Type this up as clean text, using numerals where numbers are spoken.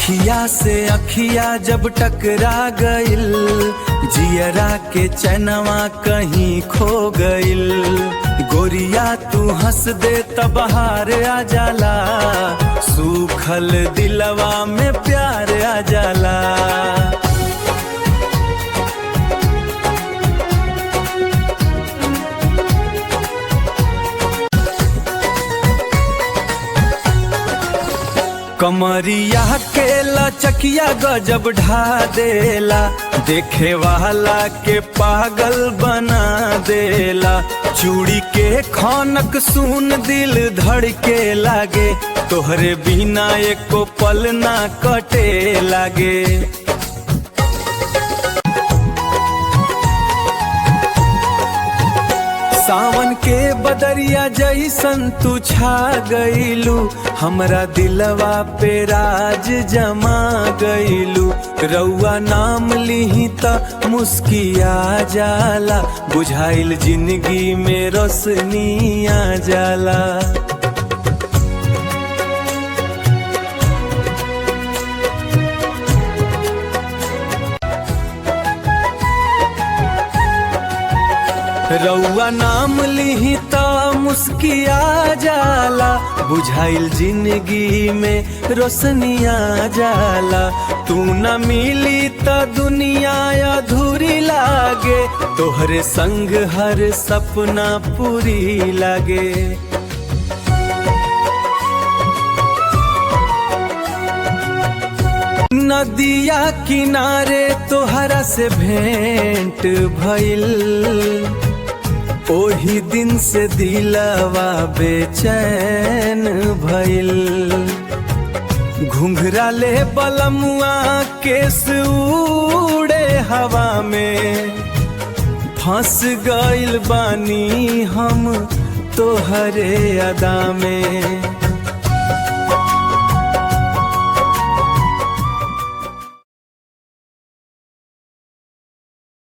अखिया से अखिया जब टकरा गइल, जियरा के चैनवा कहीं खो गइल। गोरिया तू हंस दे तब हार आ जाला, सूखल दिलवा में प्यार आ जाला। कमरिया के लचकिया गजब ढा देला, देखे वाला के पागल बना देला। चूड़ी के खनक सुन दिल धड़के लागे, तोहरे बिना एको पल ना कटे लागे। सावन के बदरिया जैसन तू छा गइलू, हमरा दिलवा पे राज जमा गइलू। रउआ नाम लिही त मुस्किया जाला, बुझाइल जिंदगी में रोशनी आ जाला। रउआ नाम लिही त मुस्किया जाला, बुझाइल जिंदगी में रोशनिया जाला। तू न मिली त दुनिया अधूरी लागे, तोहरे संग हर सपना पूरी लागे। नदिया किनारे तोहरा से भेंट भइल, ओही दिन से दिलवा बेचैन भइल। घुंघरा ले बलमुआ केस उड़े हवा में, फंस गइल बानी हम तोहरे अदा में।